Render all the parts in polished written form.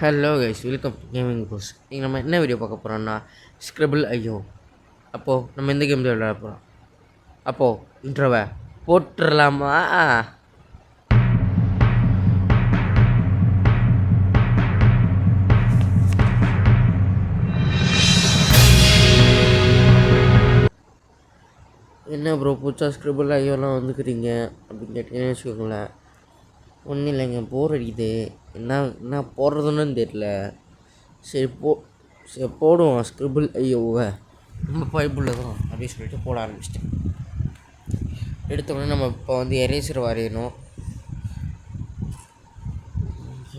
Hello guys, welcome gaming boss. நீங்கள் நம்ம என்ன வீடியோ பார்க்க போகிறோம்னா ஸ்க்ரிபிள் ஐயோ. அப்போது நம்ம எந்த கேம் விளையாட போகிறோம்? அப்போது இன்ட்ரோவை போட்டுடலாமா? என்ன ப்ரோ புதுசாக ஸ்க்ரிபிள் ஐயோலாம் வந்துக்கிறீங்க அப்படின்னு கேட்டீங்கன்னு வச்சுக்கோங்களேன். ஒன்றும் இல்லைங்க, போர் அடிக்குது. என்ன போடுறதுன்னு தெரியல. சரி சரி போடுவோம் ஸ்க்ரிபிள் ஐயோவை. நம்ம பைபிளில் தான் அப்படின்னு சொல்லிட்டு போட ஆரம்பிச்சிட்டேன். எடுத்தோடனே நம்ம இப்போ எரேசர் வரையணும்.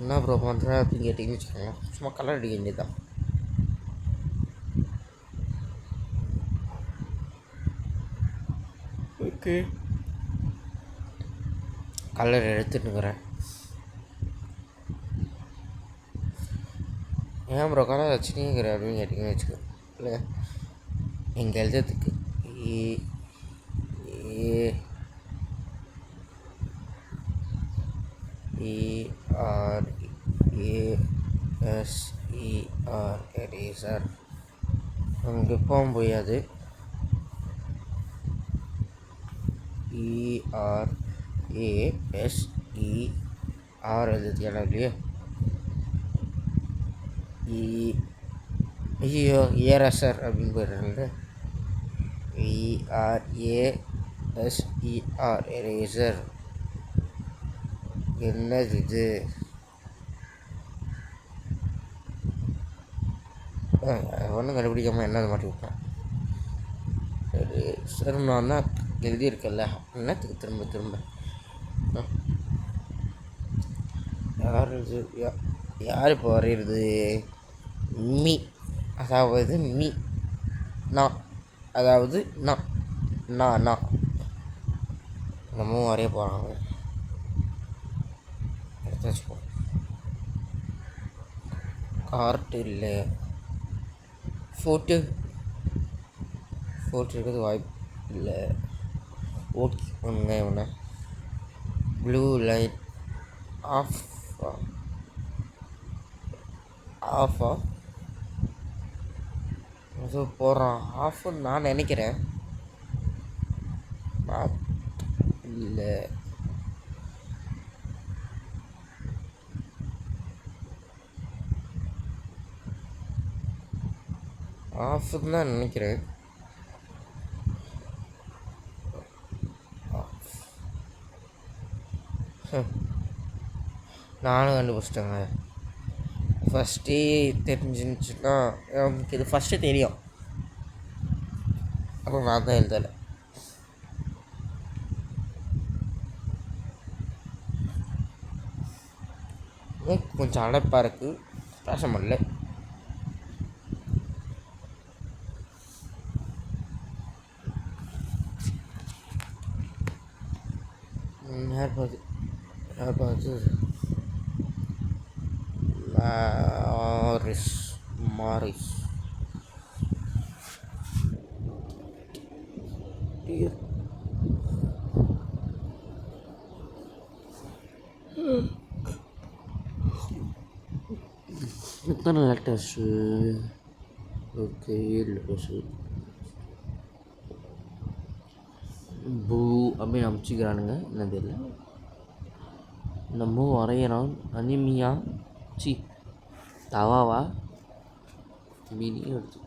என்ன ப்ரோ பண்ணுற அப்படின்னு கேட்டிங்கன்னு வச்சுக்கோங்களேன், சும்மா கலர் அடிக்க வேண்டியது தான். ஓகே, கலர் எடுத்துட்டுக்கிறேன். ஏன் ப்ரோ கலர் வச்சுட்டேங்கிற அப்படின்னு கேட்டிங்கன்னு வச்சுக்கோ. இல்லை, எங்கள் எழுதுறதுக்கு ERASER எரேசர் நமக்கு எப்பவும் போயாது. ERASER எழுதுறதுக்கு இல்லையே. ஐயோ ஏரசர் அப்படின்னு போயிடுறாங்க. ERASER eraser. என்னது இது? ஒன்றும் கண்டுபிடிக்காமல் என்னது மாட்டி விட்டேன். சரி சரி, நான் தான் எழுதியிருக்கல, என்னத்துக்கு திரும்ப திரும்ப யார் இப்போ வரைகிறது? மீ, அதாவது மீ, நான், அதாவது நான் நம்மவும் வரைய போகிறாங்க. எடுத்து வச்சுப்போம். கார்ட்டு இல்லை, ஃபோட்டோ இருக்கிறது வாய்ப்பு இல்லை. ஓகே ஒன்றுங்க ஒன்று. ப்ளூ லைட் ஆஃபா அது போடுறான் ஆஃப்னு நான் நினைக்கிறேன். இல்லை, ஆஃப்னு தான் நினைக்கிறேன். நானும் கண்டுபிடிச்சிட்டேங்க. ஃபஸ்ட்டே தெரிஞ்சிருந்துச்சுன்னா நமக்கு இது ஃபஸ்ட்டு தெரியும். அப்புறம் நான் தான் எழுதலை. கொஞ்சம் அடைப்பாக இருக்குது, பேச முடியல. யார் பார்த்து மாரிஸ் எத்தனை லெட்டர்ஸு? Okay, 7 letters. பூ அப்படின்னு அமுச்சிக்கிறானுங்க, என்ன தெரியல. நம்ம வரைகிறான். அனிமியா சி தவாவா மீனியும் எடுத்து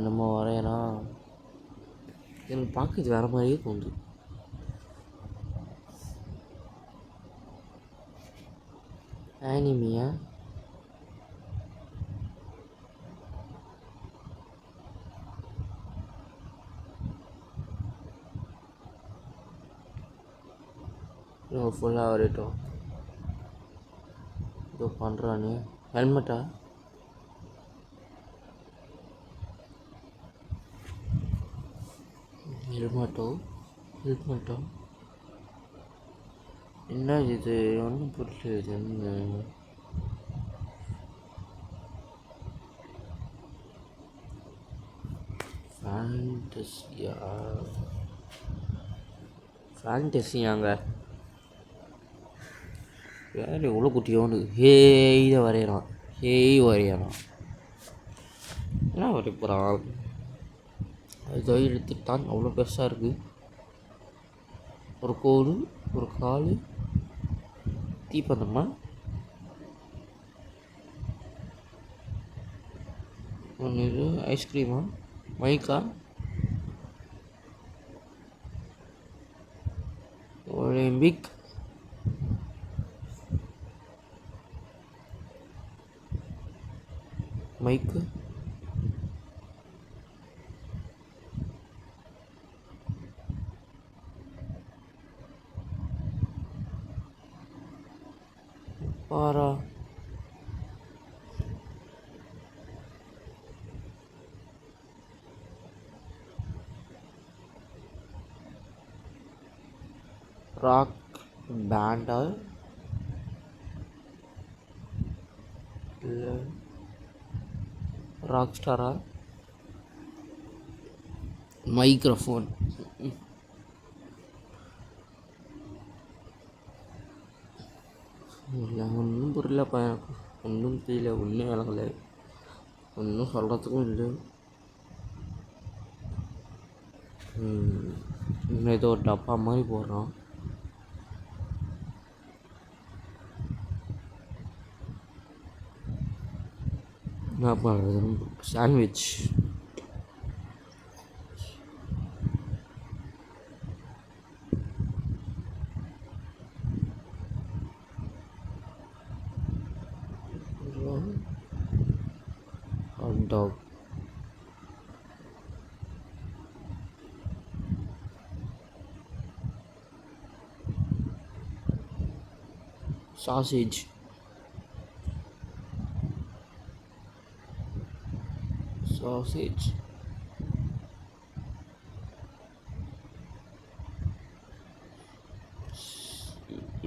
நம்ம வரையலாம். எனக்கு பார்க்க இது வேறு மாதிரியே தோணுது. ஆனிமியா ஃபுல்லாக வரையட்டும். இதோ பண்ணுறானே ஹெல்மெட்டா? ஹெல்மெட்டோ என்ன இது? ஒன்றும் புரியல. இது என்ன? ஃபேண்டஸியாங்க வேறு எவ்வளோ குட்டியோன்னு ஹேய் வரைகிறான் வரைகிறான் என்ன வரைய போகிறான் அதை எடுத்துட்டான் அவ்வளோ பெருசாக இருக்குது ஒரு கோடு ஒரு கால் தீப்பந்தமா ஒன்று இது ஐஸ்கிரீமா மைக்கா ஒலிம்பிக் மைக்கு பாரா ராக் பேண்டா இல்லை ராக் ஸ்டாரா மைக்ரோஃபோன் இல்லை ஒன்றும் புரியலப்பா எனக்கு ஒன்றும் தெரியல ஒன்றும் விளங்கலை ஒன்றும் சொல்கிறதுக்கும் இல்லை இன்னும் ஏதோ ஒரு டப்பா மாதிரி போடுறான் என்ன பண்ணுறது sandwich hot dog sausage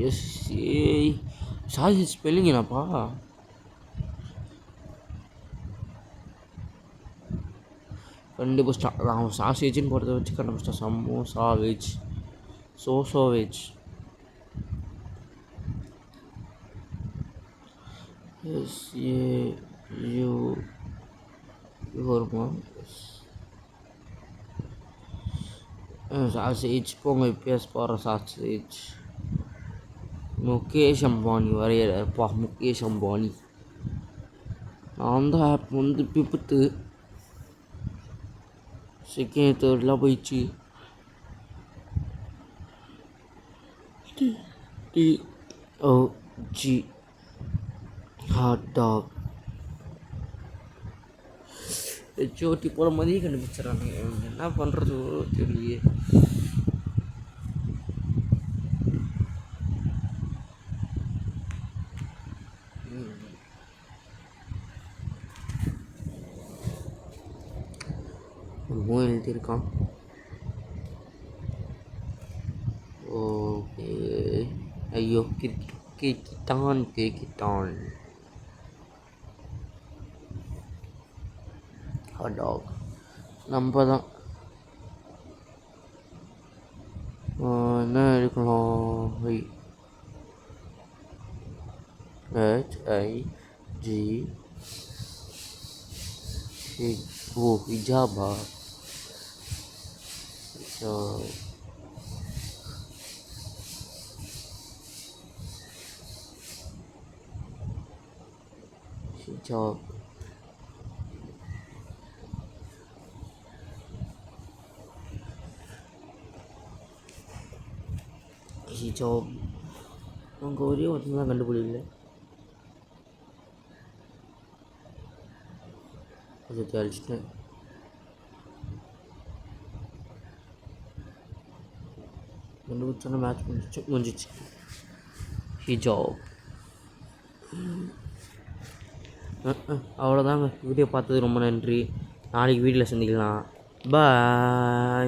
S ஏய் சாசேஜ் ஸ்பெல்லிங் என்னப்பா கண்டுபிடிச்சிட்டான் அவன் சாசேஜ்னு போடுறத வச்சு கண்டுபிடிச்சிட்டான் சமோசா வெஜ் சோசோ வெஜ் எஸ் ஏ யூ வருமா சாசேஜ் போங்க இப்போஸ் போடுற சாசேஜ் முகேஷ் அம்பானி வரையறப்பா முகேஷ் அம்பானி நான் தான் ஆப் வந்து பிப்புத்து செகண்ட் தேர்ட்லாம் போயிடுச்சு டிஓஜி ஹாட் டாக் ஹெச்ஓடி போகிற மாதிரியே கண்டுபிடிச்சிடறாங்க என்ன பண்ணுறது தெரியலையே ரொம்ப எழுதியிருக்கான் ஓகே ஐயோ கிரிக்கிட்டான் ஹாட் டாக் நம்ம தான் என்ன எடுக்கலாம் HIG ஹிஜாபா ஹிஜாப் ஹிஜாப் அவங்க ஒரே ஒருத்தங்க தான் கண்டுபிடிக்கல அதை அழிச்சிட்டேன் கண்டுபிடிச்சோன்னா மேட்ச் முடிஞ்சிச்சு ஹிஜாப் அவ்வளோதாங்க வீடியோ பார்த்தது ரொம்ப நன்றி நாளைக்கு வீடியோவில் சந்திக்கலாம் பாய்